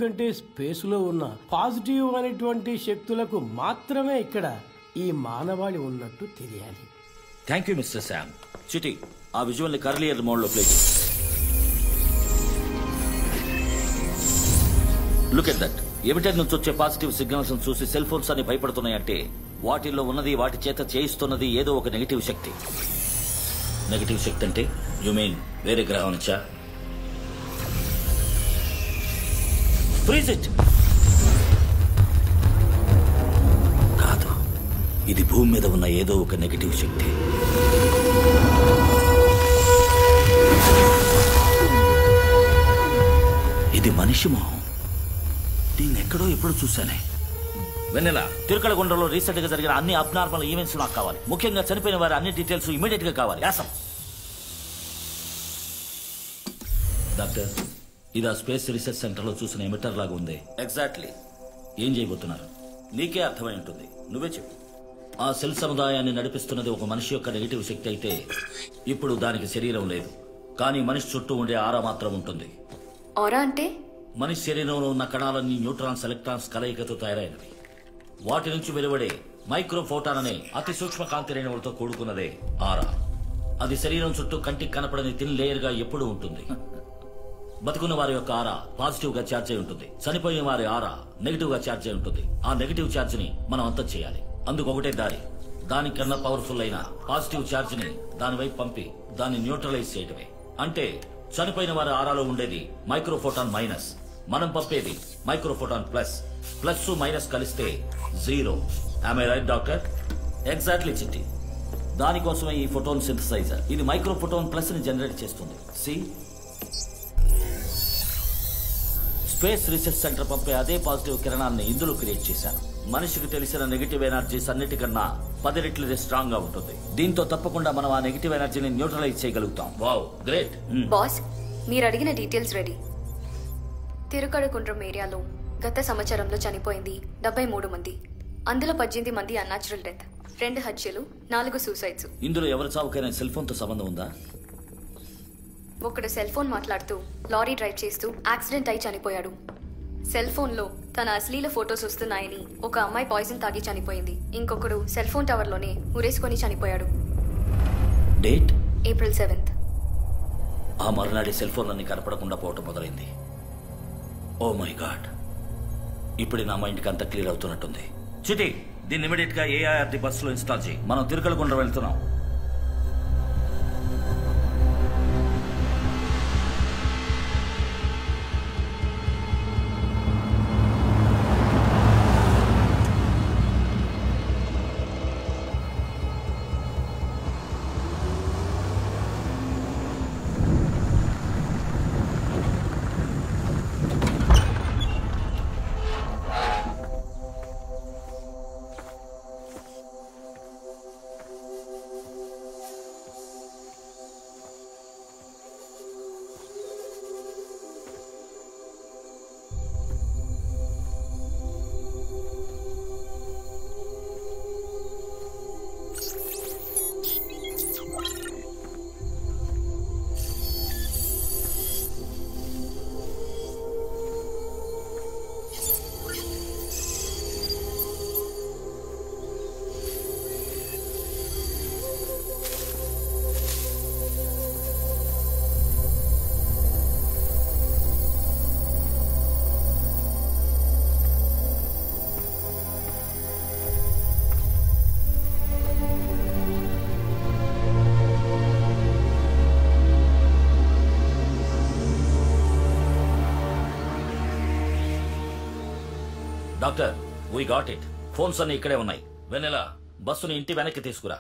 ఎందుకంటే స్పేసులో ఉన్న పాజిటివ్ అనేటువంటి శక్తులకు మాత్రమే ఇక్కడ ఈ మానవాళి ఉన్నట్టు తెలియాలి. Thank you mister Sam. Chitti, ఆ విజువల్ ని కర్లియర్ మోడ్ లో ప్లే చేయి. Look at that. ఎమిటర్ నుంచి వచ్చే పాజిటివ్ సిగ్నల్స్ చూసి సెల్ ఫోన్స్ అన్ని భయపడుతున్నాయంటే వాటిల్లో ఉన్నది వాటి చేత చేయిస్తున్నది ఏదో ఒక నెగిటివ్ శక్తి. నెగిటివ్ శక్తి అంటే యు మీన్ వేరే గ్రహం నుంచా? Freeze it. కాదు, ఇది భూమి మీద ఉన్న ఏదో ఒక నెగిటివ్ శక్తి. ఇది మనిషి మొహం. దీన్ని ఎక్కడో ఎప్పుడు చూశానే. వెన్నెల, తిరుకలగుండలో రీసెంట్ గా జరిగిన అన్ని అబ్నార్మల్ ఈవెంట్స్ నాకు కావాలి. ముఖ్యంగా చనిపోయిన వారి అన్ని డీటెయిల్స్ ఇమీడియట్ గా కావాలి. యాసం. డాక్టర్, ఇది ఆ స్పేస్ రీసెర్చ్ సెంటర్ లో చూసిన ఎమిటర్ లాగా ఉంది. ఎగ్జాక్ట్లీ. ఏం చేయబోతున్నారు? నీకే అర్థమై ఉంటుంది, నువ్వే చెప్పు. ఆ సెల్ సముదాయాన్ని నడిపిస్తున్నది ఒక మనిషి యొక్క నెగిటివ్ శక్తి అయితే ఇప్పుడు దానికి శరీరం లేదు, కానీ మనిషి చుట్టూ ఉండే ఆరా మాత్రం ఉంటుంది. ఆరా అంటే? మనిషి శరీరంలో ఉన్న కణాలన్నీ న్యూట్రాన్స్ ఎలక్ట్రాన్స్ కలయికతో తయారైనవి. వాటి నుంచి వెలువడే మైక్రోఫోటాన్ అనే అతి సూక్ష్మ కాంతి రేణువులతో కూడుకున్నదే ఆరా. అది శరీరం చుట్టూ కంటికి కనపడని థిన్ లేయర్ గా ఎప్పుడూ ఉంటుంది. బతుకున్న వారి యొక్క ఆరా పాజిటివ్ గా ఛార్జ్ అయి ఉంటుంది, చనిపోయిన వారి ఆరా నెగిటివ్ గా ఛార్జ్ అయి ఉంటుంది. ఆ నెగిటివ్ ఛార్జ్ ని మనం అంతం చేయాలి. అందుకు ఒకటే దారి, దానికన్నా పవర్ఫుల్ అయిన పాజిటివ్ ఛార్జ్ ని దాని వైపు పంపి దాన్ని న్యూట్రలైజ్ చేయటమే. అంటే చనిపోయిన వారి ఆరాలో ఉండేది మైక్రోఫోటాన్ మైనస్, మనం పంపేది మైక్రోఫోటాన్ ప్లస్. ప్లస్ మైనస్ కలిస్తే zero. Am I right doctor? Exactly Chitti. దానికోసమే ఈ ఫోటోన్ సింథసైజర్. ఇది మైక్రోఫోటాన్ ప్లస్ ని జనరేట్ చేస్తుంది. సి, స్పేస్ రీసెర్చ్ సెంటర్ పంపే అదే పాజిటివ్ కిరణాన్ని ఇందులో క్రియేట్ చేశాను. మనిషికి తెలిసిన నెగిటివ్ ఎనర్జీస్ అన్నిటికన్నా 10 రెట్లు స్ట్రాంగ్ గా ఉంటుంది. దీంతో తప్పకుండా మనం ఆ నెగిటివ్ ఎనర్జీని న్యూట్రలైజ్ చేయగలుగుతాం. Wow, great. బాస్, మీరు అడిగిన డీటెయిల్స్ రెడీ. తిరుకడకుండ్రం ఏరియాలో గత సంవత్సరంలో చనిపోయింది 73 మంది. అందులో 18 మంది అన్యాచురల్ డెత్, 2 హత్యలు, 4 సూసైడ్స్. ఇందులో ఎవరి చావుకైనా సెల్ ఫోన్ తో సంబంధం ఉందా? ఒకడు సెల్ ఫోన్ మాట్లాడుతూ లారీ డ్రైవ్ చేస్తూ యాక్సిడెంట్ అయి చనిపోయాడు. సెల్ ఫోన్ లో తన అశ్లీల ఫొటోస్ వస్తున్నాయని ఒక అమ్మాయి పాయిజన్ తాగి చనిపోయింది. ఇంకొకడు సెల్ ఫోన్ టవర్ లోనే ఉరేసుకొని చనిపోయాడు. Date April 7th. ఆ మరునాడి సెల్ ఫోన్ అన్ని కనపడకుండా పోవటం మొదలైంది. ఓ మై గాడ్, ఇప్పుడు నా మైండ్కి అంతా క్లియర్ అవుతున్నట్టుంది. చిటి, దీన్ని ఇమీడియట్ గా ఏఐఆర్డి బస్ లో ఇన్స్టాల్ చేయి. మనం తిరుకలగుండ్రం వెళ్తున్నాం. Doctor, we got it. Phones అన్ని ఇక్కడే ఉన్నాయి. వెన్నెల, బస్సుని ఇంటి వెనక్కి తీసుకురా.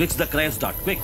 Fix the cryostat, quick!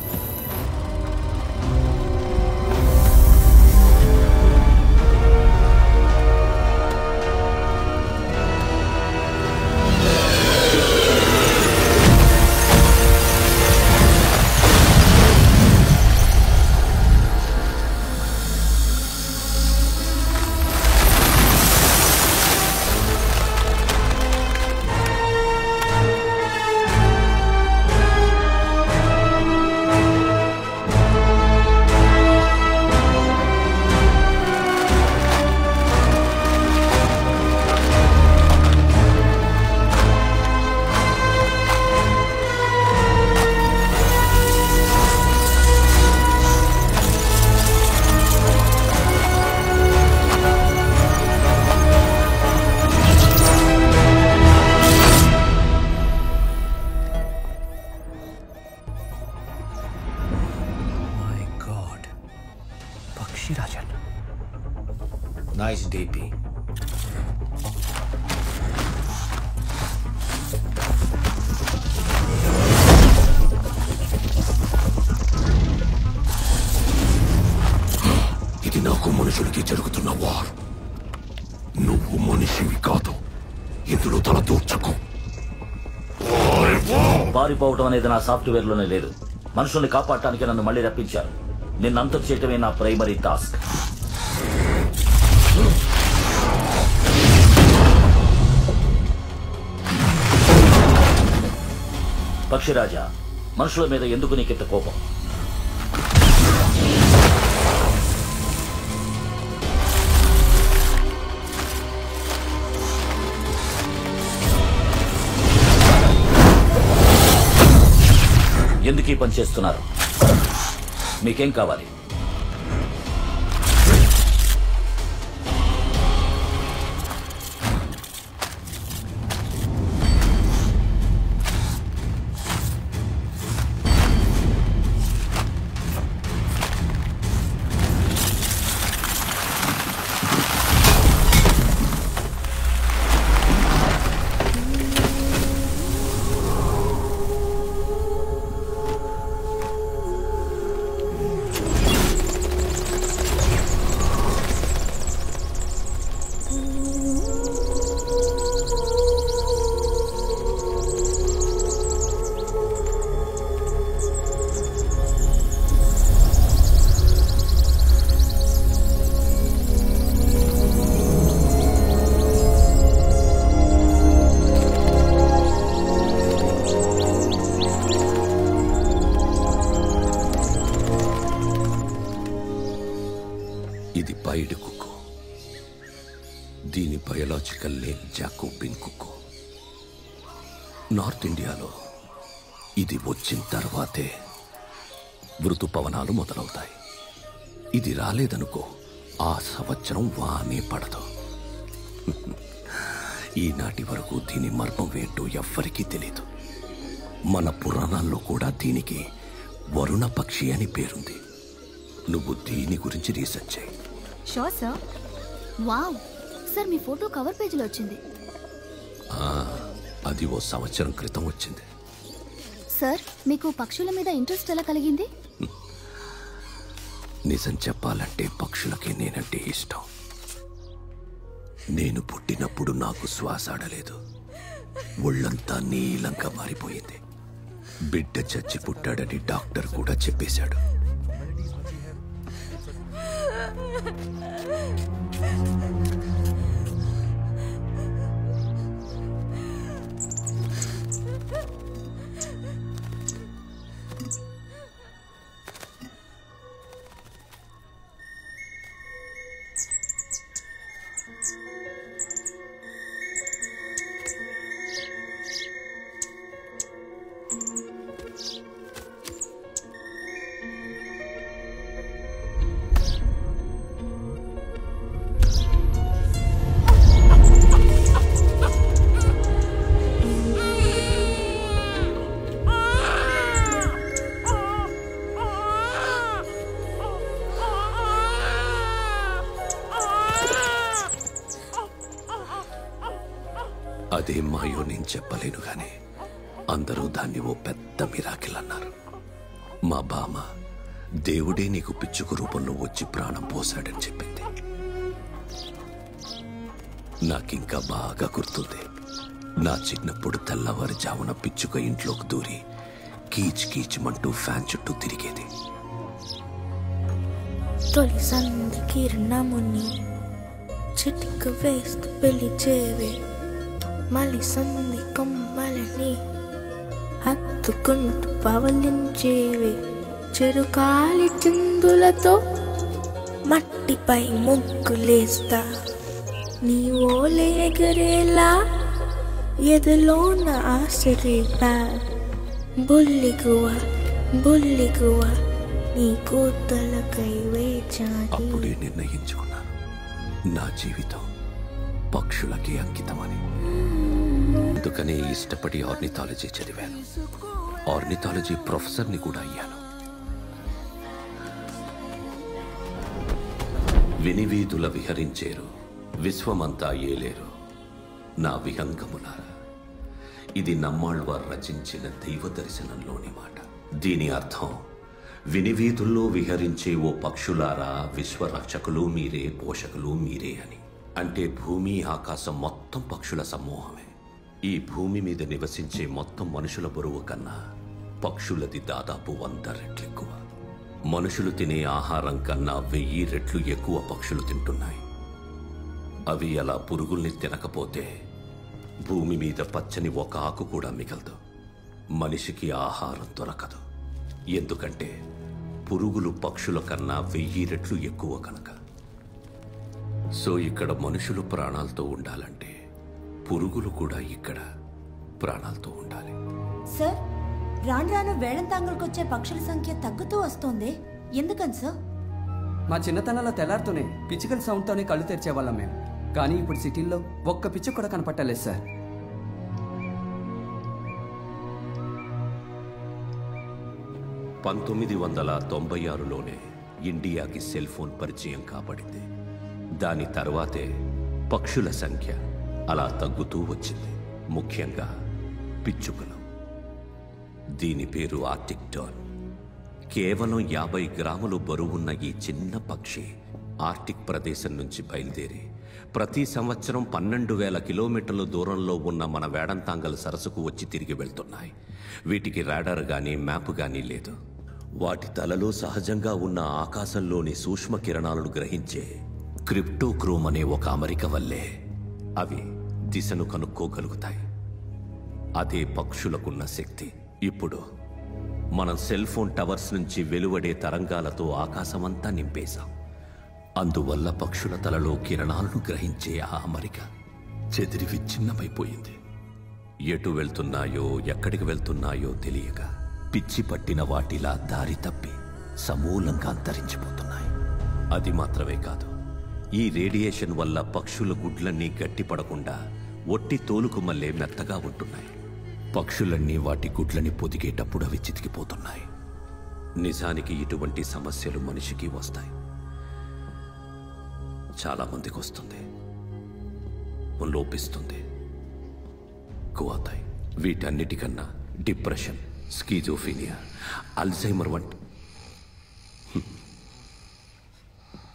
Nice DP. ఇది నాకు మనుషులకి జరుగుతున్న వార్. నువ్వు మనిషివి కాదు, ఇందులో తల దూర్చకు. పారిపోవటం అనేది నా సాఫ్ట్వేర్ లోనే లేదు. మనుషుల్ని కాపాడటానికి నన్ను మళ్ళీ రప్పించారు. నిన్ను అంతం చేయటమే నా ప్రైమరీ టాస్క్. పక్షిరాజా, మనుషుల మీద ఎందుకు నీకింత కోపం? ఎందుకు ఈ పని చేస్తున్నారు? మీకేం కావాలి? ఇది పైడ్ కుక్కో. దీని బయోలాజికల్ నేమ్ జాకోబిన్ కుక్కో. నార్త్ ఇండియాలో ఇది వచ్చిన తర్వాతే ఋతుపవనాలు మొదలవుతాయి. ఇది రాలేదనుకో, ఆ సంవత్సరం వానే పడదు. ఈనాటి వరకు దీని మర్మం ఏంటో ఎవ్వరికీ తెలీదు. మన పురాణాల్లో కూడా దీనికి వరుణ పక్షి అని పేరుంది. నువ్వు దీని గురించి రీసెర్చ్ చేయి. Sure sir. వావ్ సార్, మీ ఫోటో కవర్ పేజీలో వచ్చింది. అది ఓ సంవత్సరం క్రితం వచ్చింది. సార్, మీకు పక్షుల మీద ఇంట్రెస్ట్ ఎలా కలిగింది? నిజం చెప్పాలంటే పక్షులకి నేనంటే ఇష్టం. నేను పుట్టినప్పుడు నాకు శ్వాస ఆడలేదు. ఒళ్ళంతా నీలంగా మారిపోయింది. బిడ్డ చచ్చి పుట్టాడని డాక్టర్ కూడా చెప్పేశాడు. అదే మాయో నేను చెప్పలేను గాని అందరూ దాన్ని ఓ పెద్ద మిరాకిల్ అన్నారు. మా బామ్మ దేవుడే నీకు పిచ్చుకు రూపంలో వచ్చి ప్రాణం పోశాడని చెప్పింది. నాకింకా బాగా గుర్తుంది. నా చిన్నప్పుడు తెల్లవారుజామున పిచ్చుక ఇంట్లోకి దూరి కీచ్ కీచ్మంటూ ఫ్యాన్ చుట్టూ తిరిగేది. తొలి సంధి కిరణముని చిటిక వేస్తూ పిలిచేవే, మలి సంధి కొమ్మలని హత్తుకుంటూ పవలించేవే, చెరుకాలి చిందులతో మట్టిపై ముగ్గులేస్తా, నీ ఓలే ఎగరేలా ఎదలోన ఆశరేపా, బుల్లిగువ బుల్లిగువ నీ కూతలకై వేచాని. అప్పుడే నిర్ణయించుకున్నాను నా జీవితం పక్షులకి అంకితమని. అందుకనే ఇష్టపడి ఆర్నిథాలజీ చదివాను. ఆర్నిథాలజీ ప్రొఫెసర్ని కూడా అయ్యాను. వినివీధుల విహరించేరు, విశ్వమంతా ఏలేరు నా విహంగములారా. ఇది నమ్మాళ్వారు రచించిన దైవ దర్శనంలోని మాట. దీని అర్థం, వినివీధుల్లో విహరించే ఓ పక్షులారా, విశ్వరక్షకులు మీరే, పోషకులు మీరే అని. అంటే భూమి ఆకాశం మొత్తం పక్షుల సమూహమే. ఈ భూమి మీద నివసించే మొత్తం మనుషుల బరువు కన్నా పక్షులది దాదాపు 100 రెట్లు ఎక్కువ. మనుషులు తినే ఆహారం కన్నా 1000 రెట్లు ఎక్కువ పక్షులు తింటున్నాయి. అవి అలా పురుగుల్ని తినకపోతే భూమి మీద పచ్చని ఒక ఆకు కూడా మిగలదు. మనిషికి ఆహారం దొరకదు. ఎందుకంటే పురుగులు పక్షుల కన్నా 1000 రెట్లు ఎక్కువ కనుక. సో ఇక్కడ మనుషులు ప్రాణాలతో ఉండాలంటే పురుగులు కూడా ఇక్కడ ప్రాణాలతో ఉండాలి. సార్, రాను రాను వేళంతాంగులకొచ్చే పక్షుల సంఖ్య తగ్గుతూ వస్తోంది. ఎందుకని సార్? మా చిన్నతనంలో తెల్లారుతూనే పిచ్చుకల సౌండ్తోనే కళ్ళు తెరిచేవాళ్ళం మేము. కానీ ఇప్పుడు సిటీల్లో ఒక్క పిచ్చుక కూడా కనపట్టలేదు సార్. (1996లోనే ఇండియాకి సెల్ ఫోన్ పరిచయం కాబడింది. దాని తర్వాతే పక్షుల సంఖ్య అలా తగ్గుతూ వచ్చింది. ముఖ్యంగా పిచ్చుకలు. దీని పేరు ఆర్టిక్ టర్న్. కేవలం 50 గ్రాములు బరువున్న ఈ చిన్న పక్షి ఆర్టిక్ ప్రదేశం నుంచి బయలుదేరి ప్రతి సంవత్సరం 12,000 కిలోమీటర్ల దూరంలో ఉన్న మన వేడంతాంగల్ సరస్సుకు వచ్చి తిరిగి వెళ్తున్నాయి. వీటికి రాడార్ గానీ మ్యాప్ గానీ లేదు. వాటి తలలో సహజంగా ఉన్న ఆకాశంలోని సూక్ష్మ కిరణాలను గ్రహించే క్రిప్టోక్రోమ్ అనే ఒక అమరిక వల్లే అవి దిశను కనుక్కోగలుగుతాయి. అదే పక్షులకున్న శక్తి. ఇప్పుడు మనం సెల్ ఫోన్ టవర్స్ నుంచి వెలువడే తరంగాలతో ఆకాశమంతా నింపేశాం. అందువల్ల పక్షుల తలలో కిరణాలను గ్రహించే ఆ అమరిక చెదిరి విచ్ఛిన్నమైపోయింది. ఎటు వెళ్తున్నాయో ఎక్కడికి వెళ్తున్నాయో తెలియక పిచ్చి పట్టిన వాటిలా దారి తప్పి సమూలంగా అంతరించిపోతున్నాయి. అది మాత్రమే కాదు, ఈ రేడియేషన్ వల్ల పక్షుల గుడ్లన్నీ గట్టిపడకుండా ఒట్టి తోలుకు మళ్ళీ మెత్తగా ఉంటున్నాయి. పక్షులన్నీ వాటి గుడ్లని పొదిగేటప్పుడు అవి చితికిపోతున్నాయి. నిజానికి ఇటువంటి సమస్యలు మనిషికి వస్తాయి. చాలా మందికి వస్తుంది, లోపిస్తుంది, కువాతాయి. వీటన్నిటికన్నా డిప్రెషన్, స్కీజోఫీనియా, అల్జైమర్ వంటి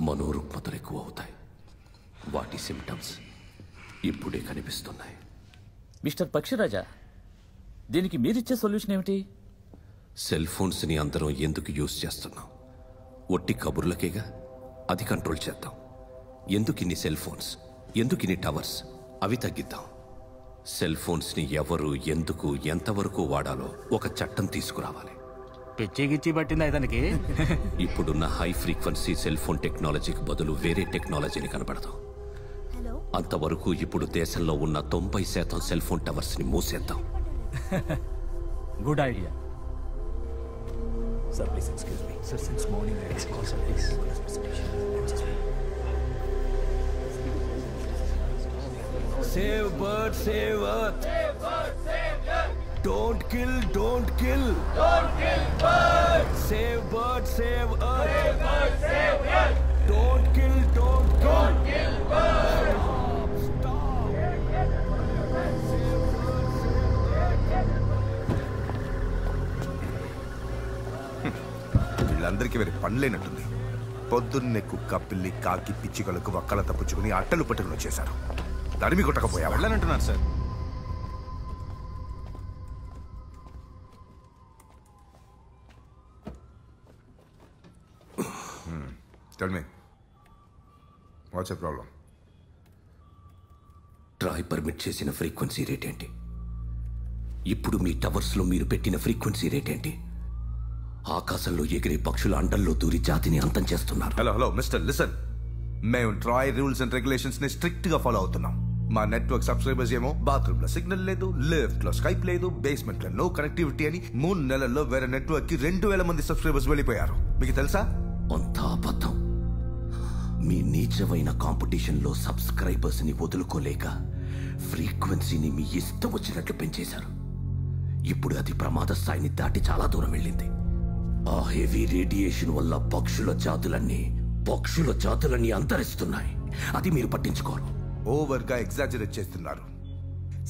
మనోరుగ్మతలు ఎక్కువ అవుతాయి. వాటి సిమ్టమ్స్ ఇప్పుడే కనిపిస్తున్నాయి. మిస్టర్ పక్షిరాజా, దీనికి మీరిచ్చే సొల్యూషన్ ఏమిటి? సెల్ ఫోన్స్ని అందరం ఎందుకు యూజ్ చేస్తున్నాం? ఒట్టి కబుర్లకేగా. అది కంట్రోల్ చేద్దాం. ఎందుకు ఇన్ని సెల్ ఫోన్స్, ఎందుకు ఇన్ని టవర్స్, అవి తగ్గిద్దాం. సెల్ ఫోన్స్ని ఎవరు, ఎందుకు, ఎంతవరకు వాడాలో ఒక చట్టం తీసుకురావాలి. పిచ్చి పట్టిందా ఇతనికి? ఇప్పుడున్న హై ఫ్రీక్వెన్సీ సెల్ ఫోన్ టెక్నాలజీకి బదులు వేరే టెక్నాలజీని కనబడదాం. అంతవరకు ఇప్పుడు దేశంలో ఉన్న 90% సెల్ ఫోన్ టవర్స్ని మూసేద్దాం. Good idea. Sir, please excuse me. Sir, since morning I asked you, sir, please. Save bird, save earth. Save bird, save earth. Don't kill, don't kill. Don't kill birds. Save bird, save earth. Save bird, save earth. Don't kill, don't kill. Don't kill birds. Stop. Save bird, save earth. వీళ్ళందరికీ వేరే పనిలేనట్టుంది. పొద్దున్నే కుక్క, పిల్లి, కాకి, పిచ్చికలకు వక్కల తప్పుచుకుని అట్టలు పట్టుకుని వచ్చేశారు. తరిమి కొట్టకపోయా వెళ్ళనంటున్నారు sir. Tell me, what's your problem? TRAI permit చేసిన ఫ్రీక్వెన్సీ రేట్ ఏంటి? ఇప్పుడు మీ టవర్స్లో మీరు పెట్టిన ఫ్రీక్వెన్సీ రేట్ ఏంటి? ఆకాశంలో ఎగిరే పక్షుల అండల్లో దూరి జాతిని అంతం చేస్తున్నారు. Hello mister, listen. మేము ట్రాయ్ రూల్స్ అండ్ రెగ్యులేషన్స్ ని స్ట్రిక్ట్ గా ఫాలో అవుతున్నాం. మా నెట్వర్క్ సబ్స్క్రైబర్స్ ఏమో బాత్రూమ్ లో సిగ్నల్ లేదు, లిఫ్ట్ లో స్కైప్ లేదు, బేస్మెంట్ లో నో కనెక్టివిటీ అని 3 నెలల్లో వేరే నెట్వర్క్ కి 2000 మంది సబ్స్క్రైబర్స్ వెళ్ళిపోయారు. మీకు తెలుసా? అంతా అబద్ధం. మీ నీచమైన కాంపిటీషన్లో సబ్స్క్రైబర్స్ ని వదులుకోలేక ఫ్రీక్వెన్సీని మీ ఇష్టం వచ్చినట్లు పెంచేశారు. ఇప్పుడు అది ప్రమాద స్థాయిని దాటి చాలా దూరం వెళ్ళింది. ఆ హెవీ రేడియేషన్ వల్ల పక్షుల జాతులన్నీ అంతరిస్తున్నాయి. అది మీరు పట్టించుకోరు. ఓవర్ గా ఎగ్జాజరేట్ చేస్తున్నారు.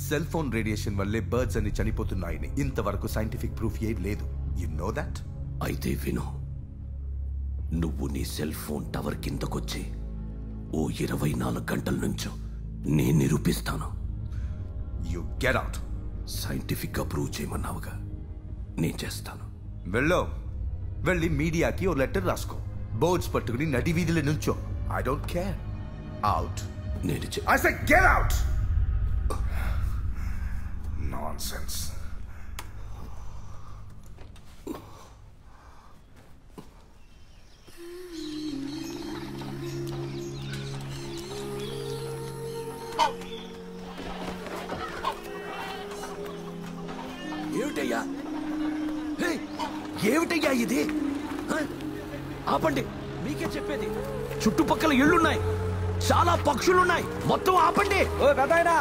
సెల్ ఫోన్ రేడియేషన్ వల్లే బర్డ్స్ అన్ని చనిపోతున్నాయని ఇంతవరకు సైంటిఫిక్ ప్రూఫ్ ఏం లేదు. You know that? అయితే విను. నువ్వు నీ సెల్ ఫోన్ టవర్ కిందకొచ్చి ఓ 24 గంటల నుంచో నేను నిరూపిస్తాను. You get out. సైంటిఫిక్ గా ప్రూవ్ చేయమన్నావుగా, నేను చేస్తాను. వెళ్ళి మీడియాకి ఓ లెటర్ రాసుకో. బోర్డ్స్ పట్టుకుని నడి వీధిలో నుంచో. I don't care. Out. I said get out. Nonsense. ఏమిటయ్యా ఇది? ఆపండి, మీకే చెప్పేది. చుట్టుపక్కల ఇళ్లున్నాయి, చాలా పక్షులున్నాయి, మొత్తం ఆపండి. ఓ పెద్దాయనా,